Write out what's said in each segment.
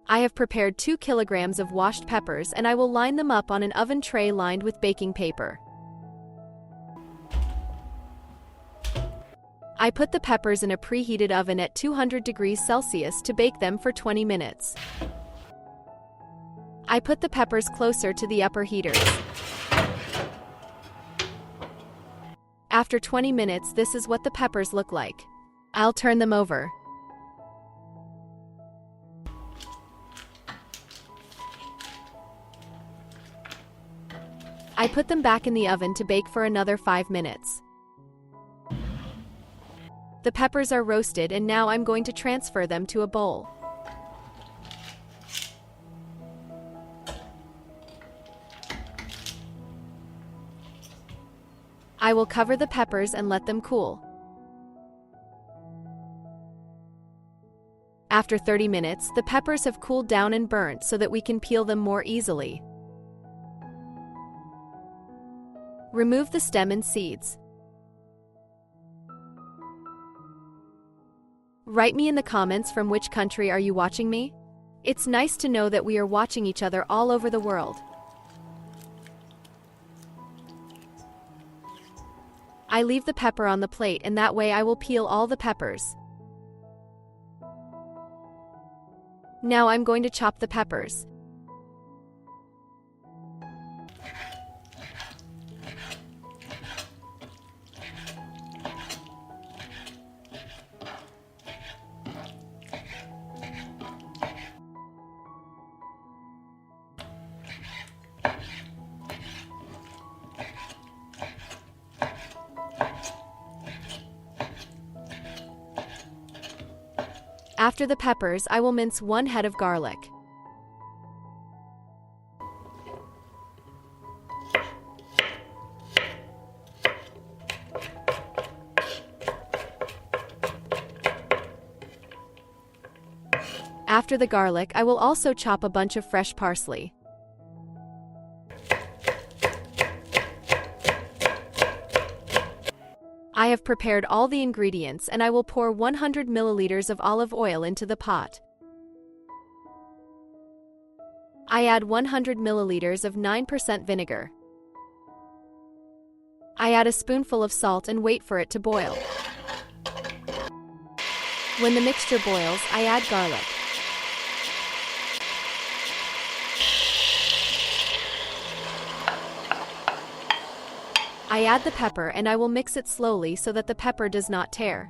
I have prepared 2 kilograms of washed peppers and I will line them up on an oven tray lined with baking paper. I put the peppers in a preheated oven at 200 degrees Celsius to bake them for 20 minutes. I put the peppers closer to the upper heaters. After 20 minutes, this is what the peppers look like. I'll turn them over. I put them back in the oven to bake for another 5 minutes. The peppers are roasted and now I'm going to transfer them to a bowl. I will cover the peppers and let them cool. After 30 minutes, the peppers have cooled down and burnt so that we can peel them more easily. Remove the stem and seeds. Write me in the comments from which country are you watching me? It's nice to know that we are watching each other all over the world. I leave the pepper on the plate and that way I will peel all the peppers. Now I'm going to chop the peppers. After the peppers, I will mince 1 head of garlic. After the garlic, I will also chop a bunch of fresh parsley. I have prepared all the ingredients and I will pour 100 milliliters of olive oil into the pot. I add 100 milliliters of 9% vinegar. I add a spoonful of salt and wait for it to boil. When the mixture boils, I add garlic. I add the pepper and I will mix it slowly so that the pepper does not tear.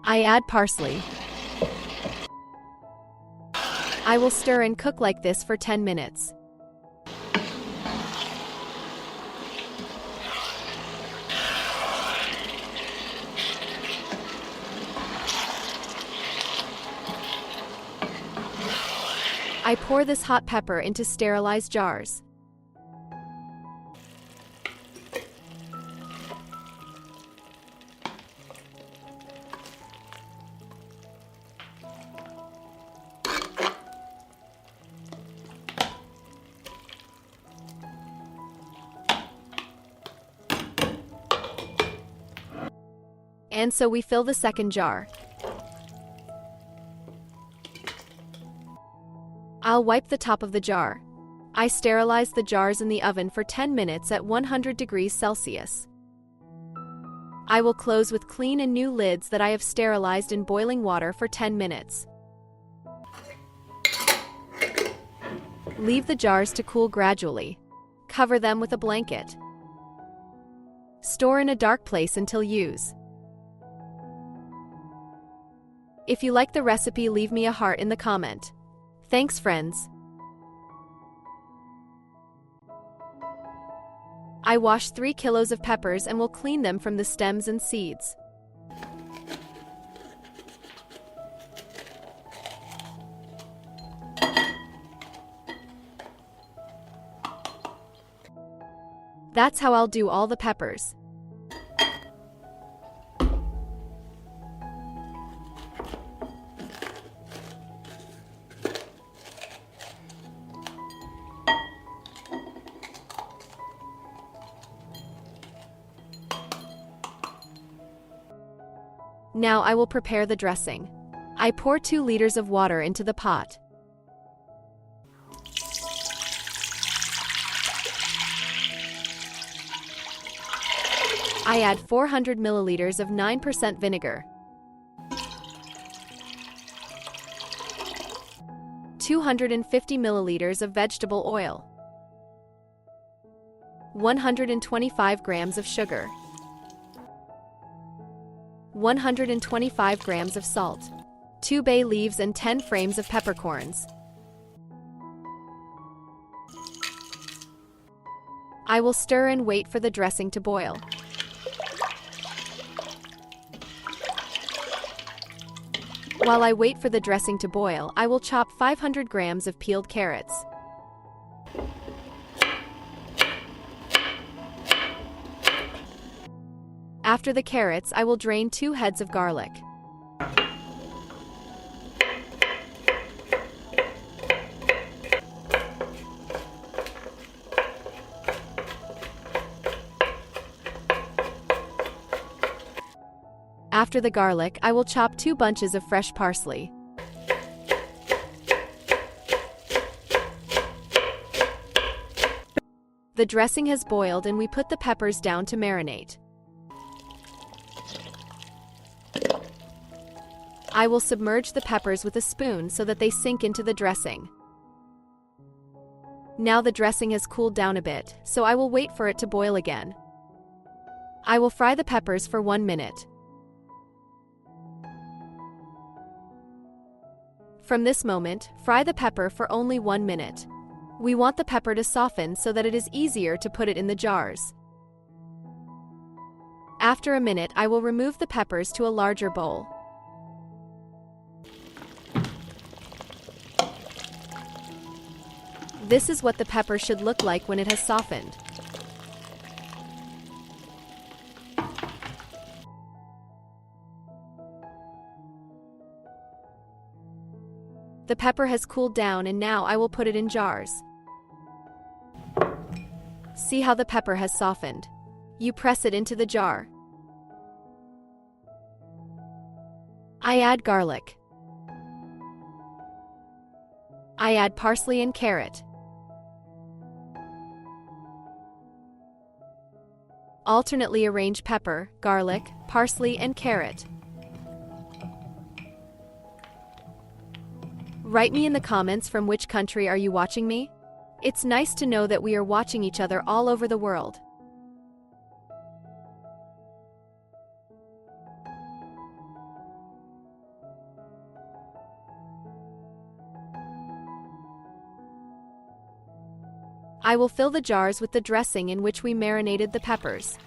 I add parsley. I will stir and cook like this for 10 minutes. I pour this hot pepper into sterilized jars. And so we fill the second jar. I'll wipe the top of the jar. I sterilize the jars in the oven for 10 minutes at 100 degrees Celsius. I will close with clean and new lids that I have sterilized in boiling water for 10 minutes. Leave the jars to cool gradually. Cover them with a blanket. Store in a dark place until use. If you like the recipe, leave me a heart in the comment. Thanks, friends. I wash 3 kilos of peppers and will clean them from the stems and seeds. That's how I'll do all the peppers. Now I will prepare the dressing. I pour 2 liters of water into the pot. I add 400 milliliters of 9% vinegar, 250 milliliters of vegetable oil, 125 grams of sugar, 125 grams of salt, 2 bay leaves and 10 frames of peppercorns. I will stir and wait for the dressing to boil. While I wait for the dressing to boil, I will chop 500 grams of peeled carrots. After the carrots, I will drain 2 heads of garlic. After the garlic, I will chop 2 bunches of fresh parsley. The dressing has boiled and we put the peppers down to marinate. I will submerge the peppers with a spoon so that they sink into the dressing. Now the dressing has cooled down a bit, so I will wait for it to boil again. I will fry the peppers for 1 minute. From this moment, fry the pepper for only 1 minute. We want the pepper to soften so that it is easier to put it in the jars. After a minute, I will remove the peppers to a larger bowl. This is what the pepper should look like when it has softened. The pepper has cooled down and now I will put it in jars. See how the pepper has softened. You press it into the jar. I add garlic. I add parsley and carrot. Alternately arrange pepper, garlic, parsley, and carrot. Write me in the comments from which country are you watching me? It's nice to know that we are watching each other all over the world. I will fill the jars with the dressing in which we marinated the peppers.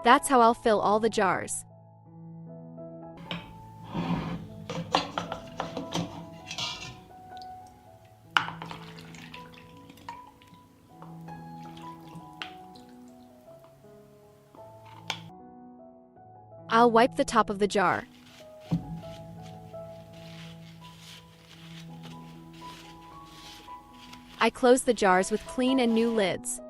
That's how I'll fill all the jars. I'll wipe the top of the jar. I close the jars with clean and new lids.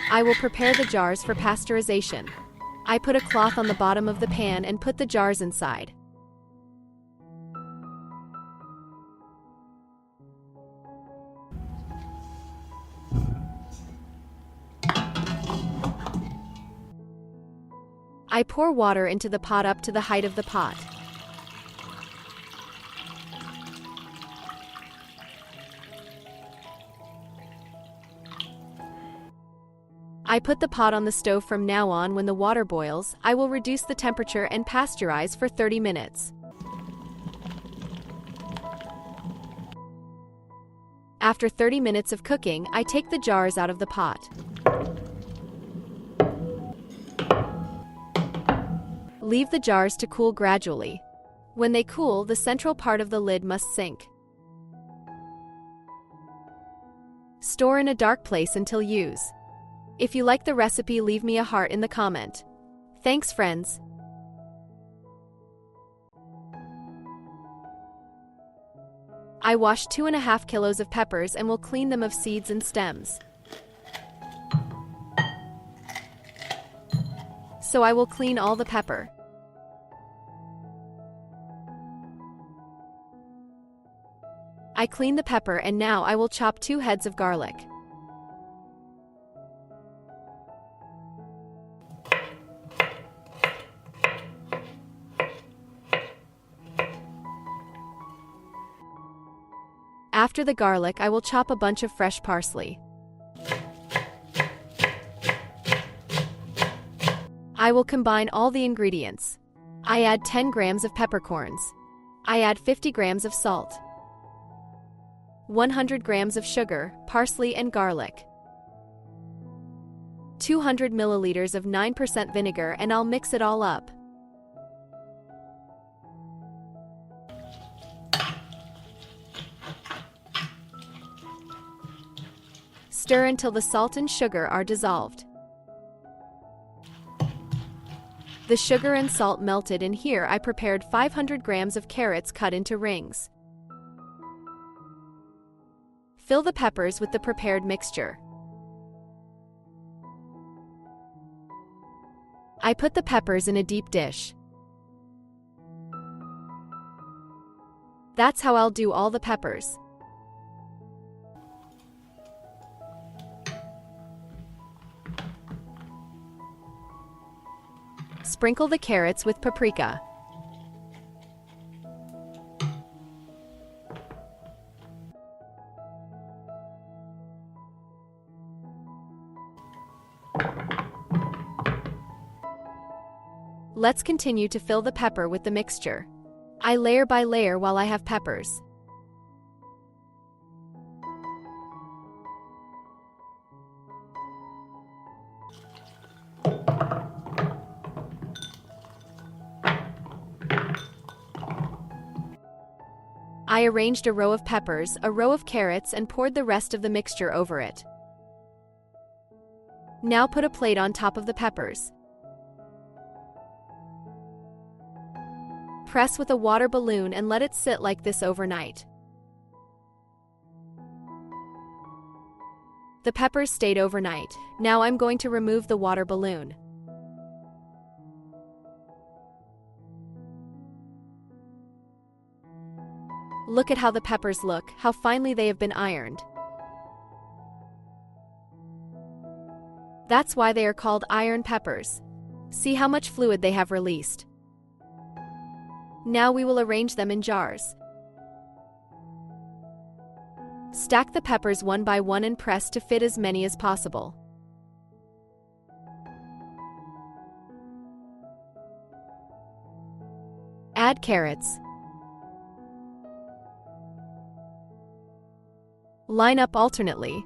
I will prepare the jars for pasteurization. I put a cloth on the bottom of the pan and put the jars inside. I pour water into the pot up to the height of the pot. I put the pot on the stove. From now on, when the water boils, I will reduce the temperature and pasteurize for 30 minutes. After 30 minutes of cooking, I take the jars out of the pot. Leave the jars to cool gradually. When they cool, the central part of the lid must sink. Store in a dark place until use. If you like the recipe, leave me a heart in the comment. Thanks, friends. I washed 2.5 kilos of peppers and will clean them of seeds and stems. So I will clean all the pepper. I clean the pepper and now I will chop 2 heads of garlic. After the garlic, I will chop a bunch of fresh parsley. I will combine all the ingredients. I add 10 grams of peppercorns. I add 50 grams of salt, 100 grams of sugar, parsley and garlic, 200 milliliters of 9% vinegar, and I'll mix it all up. Stir until the salt and sugar are dissolved. The sugar and salt melted, and here I prepared 500 grams of carrots cut into rings. Fill the peppers with the prepared mixture. I put the peppers in a deep dish. That's how I'll do all the peppers. Sprinkle the carrots with paprika. Let's continue to fill the pepper with the mixture. I layer by layer while I have peppers. I arranged a row of peppers, a row of carrots, and poured the rest of the mixture over it. Now put a plate on top of the peppers. Press with a water balloon and let it sit like this overnight. The peppers stayed overnight. Now I'm going to remove the water balloon. Look at how the peppers look, how finely they have been ironed. That's why they are called iron peppers. See how much fluid they have released. Now we will arrange them in jars. Stack the peppers one by one and press to fit as many as possible. Add carrots. Line up alternately.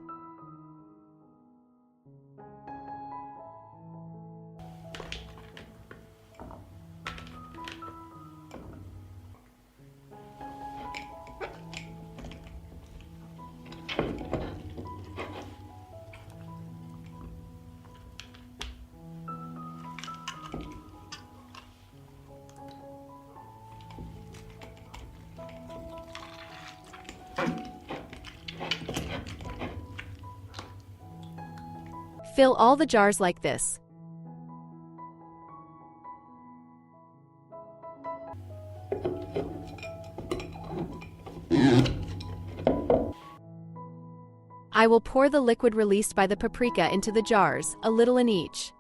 Fill all the jars like this. I will pour the liquid released by the paprika into the jars, a little in each.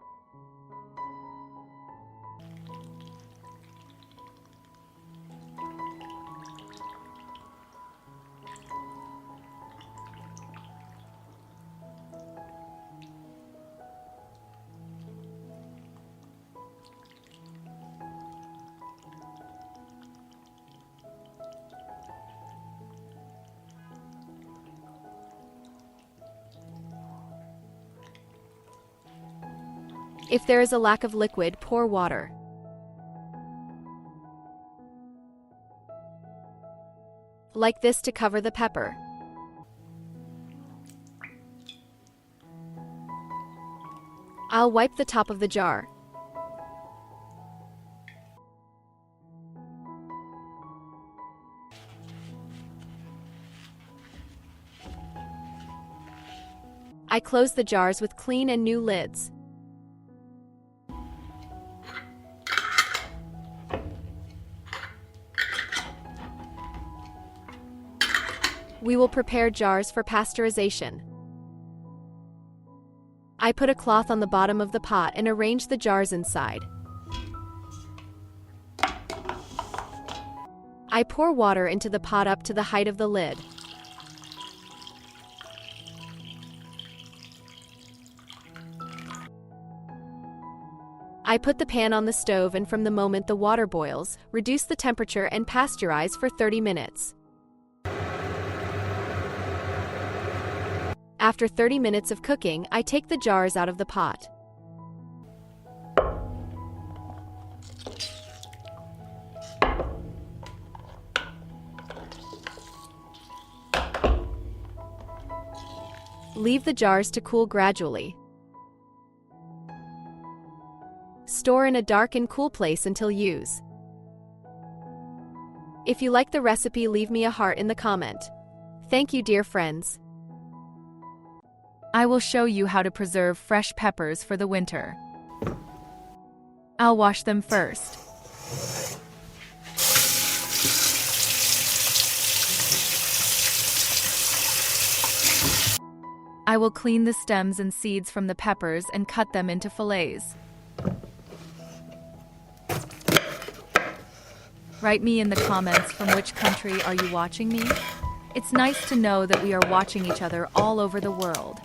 If there is a lack of liquid, pour water. Like this to cover the pepper. I'll wipe the top of the jar. I close the jars with clean and new lids. We will prepare jars for pasteurization. I put a cloth on the bottom of the pot and arrange the jars inside. I pour water into the pot up to the height of the lid. I put the pan on the stove, and from the moment the water boils, reduce the temperature and pasteurize for 30 minutes. After 30 minutes of cooking, I take the jars out of the pot. Leave the jars to cool gradually. Store in a dark and cool place until use. If you like the recipe, leave me a heart in the comment. Thank you, dear friends. I will show you how to preserve fresh peppers for the winter. I'll wash them first. I will clean the stems and seeds from the peppers and cut them into fillets. Write me in the comments from which country are you watching me. It's nice to know that we are watching each other all over the world.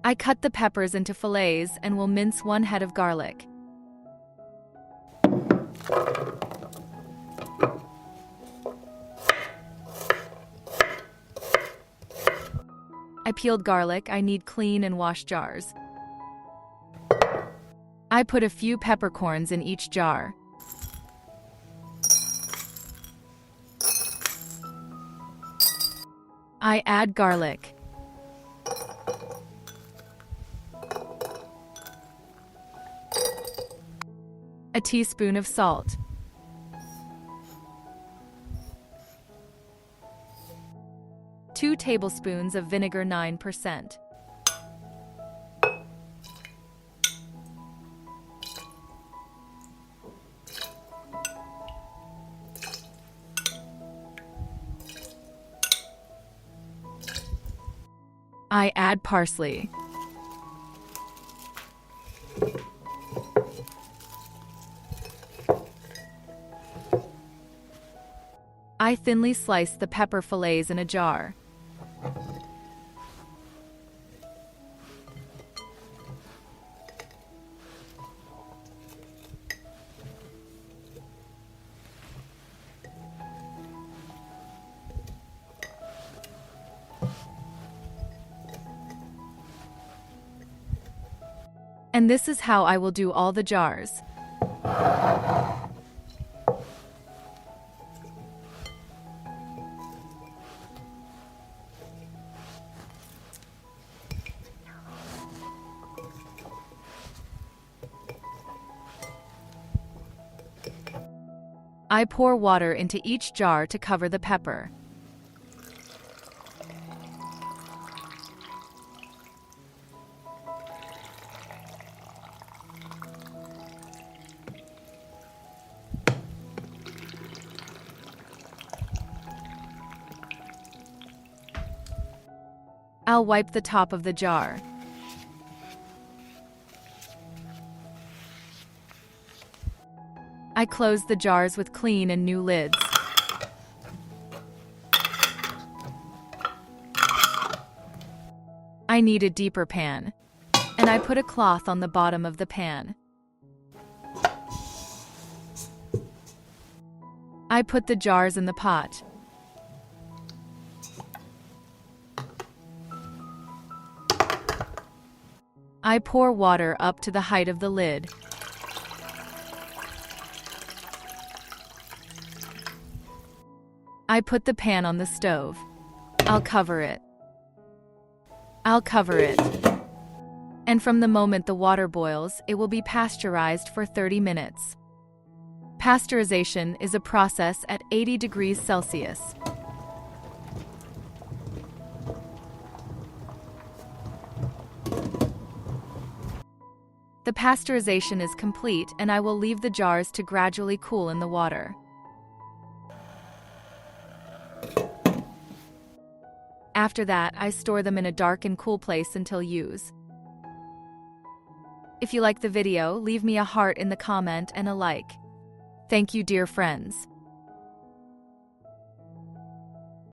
I cut the peppers into fillets and will mince 1 head of garlic. I peeled garlic. I need clean and wash jars. I put a few peppercorns in each jar. I add garlic. A teaspoon of salt. Two tablespoons of vinegar 9%. I add parsley. I thinly slice the pepper fillets in a jar. And this is how I will do all the jars. I pour water into each jar to cover the pepper. I'll wipe the top of the jar. I close the jars with clean and new lids. I need a deeper pan, and I put a cloth on the bottom of the pan. I put the jars in the pot. I pour water up to the height of the lid. I put the pan on the stove. I'll cover it. And from the moment the water boils, it will be pasteurized for 30 minutes. Pasteurization is a process at 80 degrees Celsius. The pasteurization is complete, and I will leave the jars to gradually cool in the water. After that, I store them in a dark and cool place until use. If you like the video, leave me a heart in the comment and a like. Thank you, dear friends.